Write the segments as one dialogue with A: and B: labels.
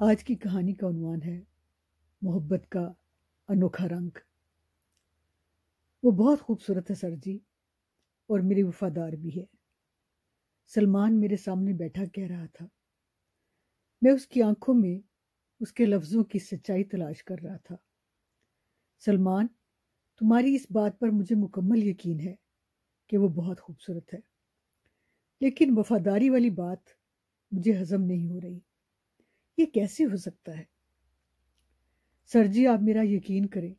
A: آج کی کہانی کا عنوان ہے محبت کا انوکھا رنگ۔ وہ بہت خوبصورت ہے سر جی، اور میری وفادار بھی ہے۔ سلمان میرے سامنے بیٹھا کہہ رہا تھا۔ میں اس کی آنکھوں میں اس کے لفظوں کی سچائی تلاش کر رہا تھا۔ سلمان، تمہاری اس بات پر مجھے مکمل یقین ہے کہ وہ بہت خوبصورت ہے، لیکن وفاداری والی بات مجھے ہضم نہیں ہو رہی۔ یہ کیسے ہو سکتا ہے؟ سر جی، آپ میرا یقین کریں۔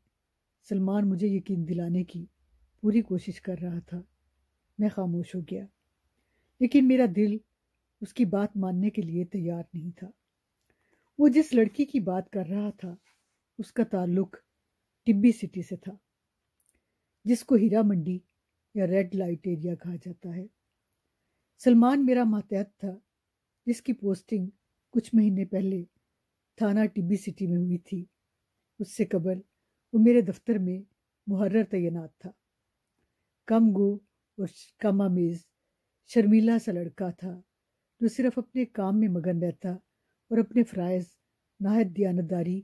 A: سلمان مجھے یقین دلانے کی پوری کوشش کر رہا تھا۔ میں خاموش ہو گیا، لیکن میرا دل اس کی بات ماننے کے لیے تیار نہیں تھا۔ وہ جس لڑکی کی بات کر رہا تھا اس کا تعلق ٹبی سٹی سے تھا، جس کو ہیرا منڈی یا ریڈ لائٹ ایریا کہا جاتا ہے۔ سلمان میرا ماتحت تھا، جس کی پوسٹنگ کچھ مہینے پہلے تھانہ ٹبی سٹی میں ہوئی تھی۔ اس سے قبل وہ میرے دفتر میں محرر تعینات تھا۔ کم گو اور کم آمیز شرمیلا سا لڑکا تھا، جو صرف اپنے کام میں مگن رہتا اور اپنے فرائض نہایت دیانتداری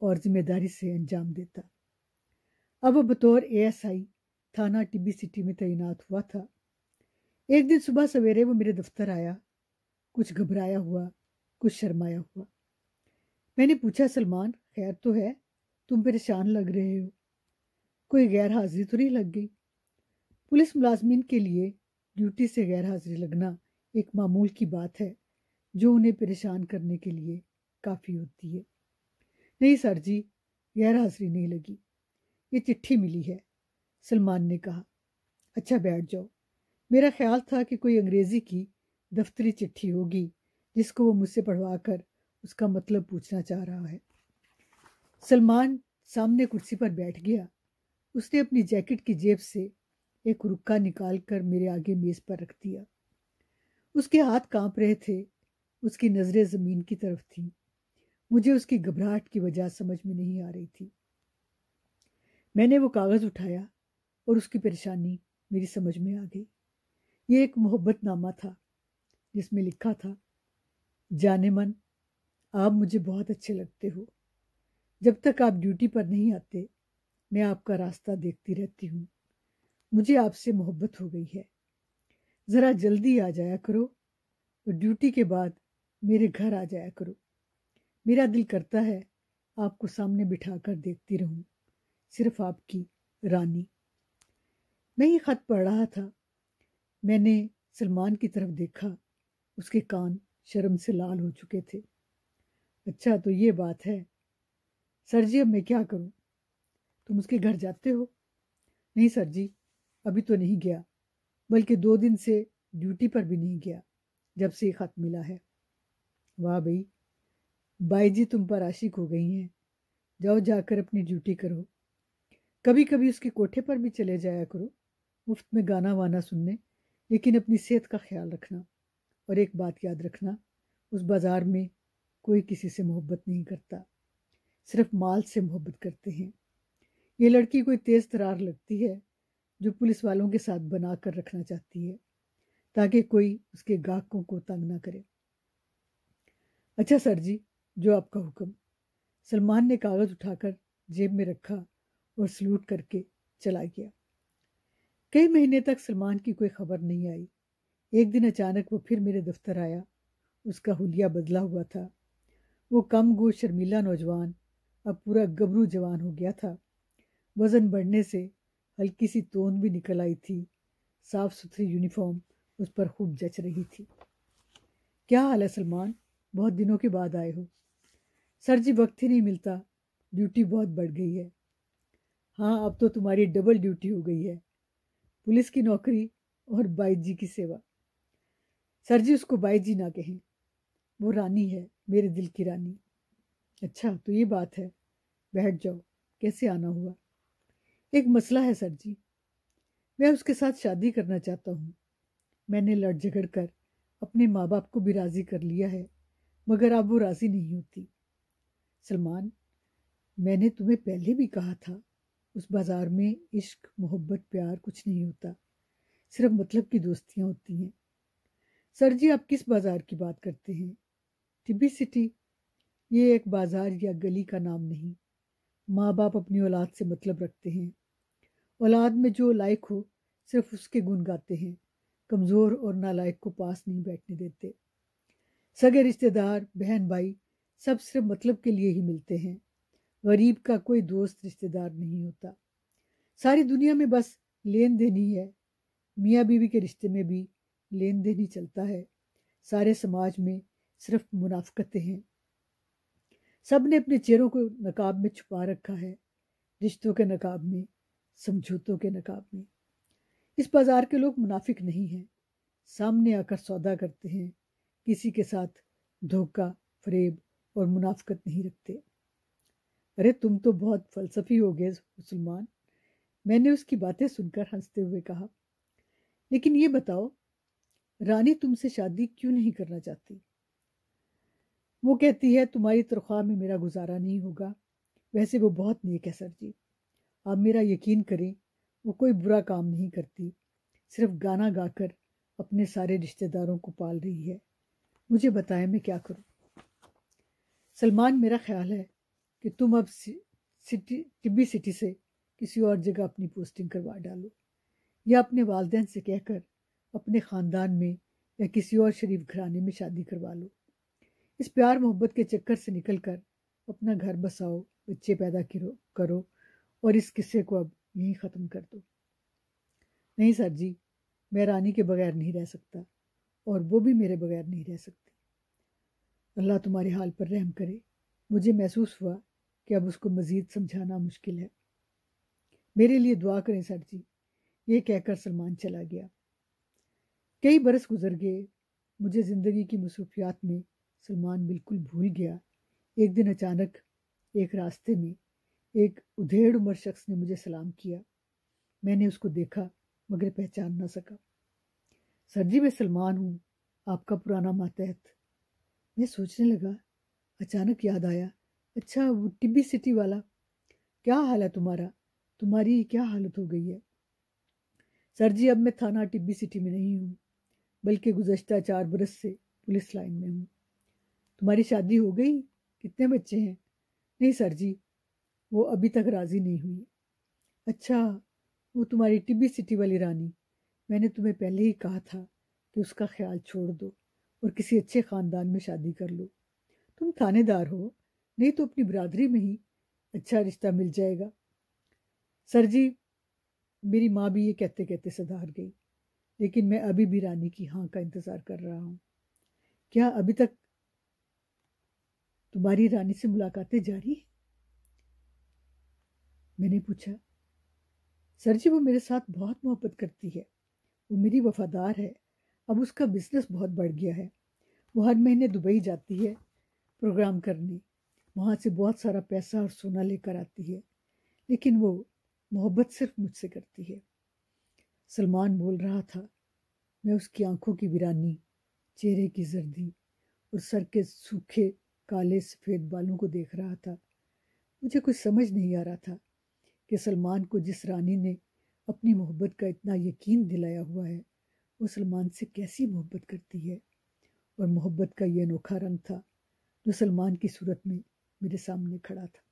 A: اور ذمہ داری سے انجام دیتا۔ اب وہ بطور ASI تھانہ ٹبی سٹی میں تعینات ہوا تھا۔ ایک دن صبح سویرے وہ میرے دفتر آیا، کچھ گھبرایا ہوا، کچھ شرمایا ہوا۔ میں نے پوچھا، سلمان خیر تو ہے؟ تم پریشان لگ رہے ہو، کوئی غیر حاضری تو نہیں لگ گئی؟ پولیس ملازمین کے لیے ڈیوٹی سے غیر حاضری لگنا ایک معمول کی بات ہے، جو انہیں پریشان کرنے کے لیے کافی ہوتی ہے۔ نہیں سر جی، غیر حاضری نہیں لگی، یہ چٹھی ملی ہے، سلمان نے کہا۔ اچھا بیٹھ جاؤ۔ میرا خیال تھا کہ کوئی انگریزی کی دفتری چٹھی ہوگی جس کو وہ مجھ سے پڑھوا کر اس کا مطلب پوچھنا چاہ رہا ہے۔ سلمان سامنے کرسی پر بیٹھ گیا۔ اس نے اپنی جیکٹ کی جیب سے ایک رکا نکال کر میرے آگے میز پر رکھ دیا۔ اس کے ہاتھ کانپ رہے تھے، اس کی نظریں زمین کی طرف تھیں۔ مجھے اس کی گھبراہٹ کی وجہ سمجھ میں نہیں آ رہی تھی۔ میں نے وہ کاغذ اٹھایا اور اس کی پریشانی میری سمجھ میں آ گئی۔ یہ ایک محبت نامہ تھا، جس میں لکھا تھا، جانے من، آپ مجھے بہت اچھے لگتے ہو۔ جب تک آپ ڈیوٹی پر نہیں آتے میں آپ کا راستہ دیکھتی رہتی ہوں۔ مجھے آپ سے محبت ہو گئی ہے۔ ذرا جلدی آ جایا کرو اور ڈیوٹی کے بعد میرے گھر آ جایا کرو۔ میرا دل کرتا ہے آپ کو سامنے بٹھا کر دیکھتی رہوں، صرف آپ کی رانی۔ میں یہ خط پڑھ رہا تھا۔ میں نے سلمان کی طرف دیکھا، اس کے کان شرم سے لال ہو چکے تھے۔ اچھا تو یہ بات ہے۔ سر جی، اب میں کیا کروں؟ تم اس کے گھر جاتے ہو؟ نہیں سر جی، ابھی تو نہیں گیا، بلکہ 2 دن سے ڈیوٹی پر بھی نہیں گیا، جب سے یہ خط ملا ہے۔ واہ بھئی، بائی جی تم پر عاشق ہو گئی ہیں۔ جاؤ، جا کر اپنی ڈیوٹی کرو۔ کبھی کبھی اس کے کوٹھے پر بھی چلے جایا کرو، مفت میں گانا وانا سننے، لیکن اپنی صحت کا خیال رکھنا۔ اور ایک بات یاد رکھنا، اس بازار میں کوئی کسی سے محبت نہیں کرتا، صرف مال سے محبت کرتے ہیں۔ یہ لڑکی کوئی تیز ترار لگتی ہے، جو پولیس والوں کے ساتھ بنا کر رکھنا چاہتی ہے، تاکہ کوئی اس کے گاہکوں کو تنگ نہ کرے۔ اچھا سر جی، جو آپ کا حکم۔ سلمان نے کاغذ اٹھا کر جیب میں رکھا اور سلوٹ کر کے چلا گیا۔ کئی مہینے تک سلمان کی کوئی خبر نہیں آئی۔ ایک دن اچانک وہ پھر میرے دفتر آیا۔ اس کا حلیہ بدلا ہوا تھا۔ وہ کم گو شرمیلا نوجوان اب پورا گبرو جوان ہو گیا تھا۔ وزن بڑھنے سے ہلکی سی توند بھی نکل آئی تھی۔ صاف ستھری یونیفارم اس پر خوب جچ رہی تھی۔ کیا حال ہے سلمان؟ بہت دنوں کے بعد آئے ہو۔ سر جی، وقت ہی نہیں ملتا، ڈیوٹی بہت بڑھ گئی ہے۔ ہاں، اب تو تمہاری ڈبل ڈیوٹی ہو گئی ہے، پولیس کی نوکری اور بائی جی کی سیوا۔ سر جی، اس کو بائی جی نہ کہیں، وہ رانی ہے، میرے دل کی رانی۔ اچھا تو یہ بات ہے، بیٹھ جاؤ۔ کیسے آنا ہوا؟ ایک مسئلہ ہے سر جی، میں اس کے ساتھ شادی کرنا چاہتا ہوں۔ میں نے لڑ جھگڑ کر اپنے ماں باپ کو بھی راضی کر لیا ہے، مگر اب وہ راضی نہیں ہوتی۔ سلمان، میں نے تمہیں پہلے بھی کہا تھا، اس بازار میں عشق، محبت، پیار کچھ نہیں ہوتا، صرف مطلب کی دوستیاں ہوتی ہیں۔ سر جی، آپ کس بازار کی بات کرتے ہیں؟ Tubby city? یہ ایک بازار یا گلی کا نام نہیں۔ ماں باپ اپنی اولاد سے مطلب رکھتے ہیں۔ اولاد میں جو لائق ہو صرف اس کے گن گاتے ہیں، کمزور اور نالائق کو پاس نہیں بیٹھنے دیتے۔ سگے رشتہ دار، بہن بھائی سب صرف مطلب کے لیے ہی ملتے ہیں۔ غریب کا کوئی دوست رشتہ دار نہیں ہوتا۔ ساری دنیا میں بس لین دین ہی ہے۔ میاں بیوی کے رشتے میں بھی لین دین ہی چلتا ہے۔ سارے سماج میں صرف منافقتیں ہیں۔ سب نے اپنے چہروں کو نقاب میں چھپا رکھا ہے، رشتوں کے نقاب میں، سمجھوتوں کے نقاب میں۔ اس بازار کے لوگ منافق نہیں ہیں، سامنے آ کر سودا کرتے ہیں، کسی کے ساتھ دھوکہ، فریب اور منافقت نہیں رکھتے۔ ارے تم تو بہت فلسفی ہو گئے مسلمان، میں نے اس کی باتیں سن کر ہنستے ہوئے کہا۔ لیکن یہ بتاؤ، رانی تم سے شادی کیوں نہیں کرنا چاہتی؟ وہ کہتی ہے تمہاری تنخواہ میں میرا گزارا نہیں ہوگا۔ ویسے وہ بہت نیک ہے سر جی، آپ میرا یقین کریں، وہ کوئی برا کام نہیں کرتی، صرف گانا گا کر اپنے سارے رشتہ داروں کو پال رہی ہے۔ مجھے بتائیں میں کیا کروں؟ سلمان، میرا خیال ہے کہ تم اب ٹبی سٹی سے کسی اور جگہ اپنی پوسٹنگ کروا ڈالو، یا اپنے والدین سے کہہ کر اپنے خاندان میں یا کسی اور شریف گھرانے میں شادی کروا لو۔ اس پیار محبت کے چکر سے نکل کر اپنا گھر بساؤ، بچے پیدا کرو اور اس قصے کو اب یہیں ختم کر دو۔ نہیں سر جی، میں رانی کے بغیر نہیں رہ سکتا، اور وہ بھی میرے بغیر نہیں رہ سکتی۔ اللہ تمہارے حال پر رحم کرے۔ مجھے محسوس ہوا کہ اب اس کو مزید سمجھانا مشکل ہے۔ میرے لیے دعا کریں سر جی، یہ کہہ کر سلمان چلا گیا۔ کئی برس گزر گئے، مجھے زندگی کی مصروفیات میں سلمان بالکل بھول گیا۔ ایک دن اچانک ایک راستے میں ایک ادھیڑ عمر شخص نے مجھے سلام کیا۔ میں نے اس کو دیکھا مگر پہچان نہ سکا۔ سر جی، میں سلمان ہوں، آپ کا پرانا ماتحت۔ میں سوچنے لگا، اچانک یاد آیا، اچھا وہ ٹبی سٹی والا، کیا حال ہے تمہارا؟ تمہاری کیا حالت ہو گئی ہے؟ سر جی، اب میں تھانہ ٹبی سٹی میں نہیں ہوں، بلکہ گزشتہ 4 برس سے پولیس لائن میں ہوں۔ تمہاری شادی ہو گئی؟ کتنے بچے ہیں؟ نہیں سر جی، وہ ابھی تک راضی نہیں ہوئی۔ اچھا، وہ تمہاری ٹبی سٹی والی رانی، میں نے تمہیں پہلے ہی کہا تھا کہ اس کا خیال چھوڑ دو اور کسی اچھے خاندان میں شادی کر لو۔ تم تھانے دار ہو، نہیں تو اپنی برادری میں ہی اچھا رشتہ مل جائے گا۔ سر جی، میری ماں بھی یہ کہتے کہتے سدھار گئی، لیکن میں ابھی بھی رانی کی ہاں کا انتظار کر رہا ہوں۔ کیا ابھی تک تمہاری رانی سے ملاقاتیں جاری ہیں؟ میں نے پوچھا۔ سر جی، وہ میرے ساتھ بہت محبت کرتی ہے، وہ میری وفادار ہے۔ اب اس کا بزنس بہت بڑھ گیا ہے، وہ ہر مہینے دبئی جاتی ہے پروگرام کرنے، وہاں سے بہت سارا پیسہ اور سونا لے کر آتی ہے، لیکن وہ محبت صرف مجھ سے کرتی ہے۔ سلمان بول رہا تھا۔ میں اس کی آنکھوں کی ویرانی، چہرے کی زردی اور سر کے سوکھے کالے سفید بالوں کو دیکھ رہا تھا۔ مجھے کچھ سمجھ نہیں آ رہا تھا کہ سلمان کو جس رانی نے اپنی محبت کا اتنا یقین دلایا ہوا ہے، وہ سلمان سے کیسی محبت کرتی ہے، اور محبت کا یہ انوکھا رنگ تھا جو سلمان کی صورت میں میرے سامنے کھڑا تھا۔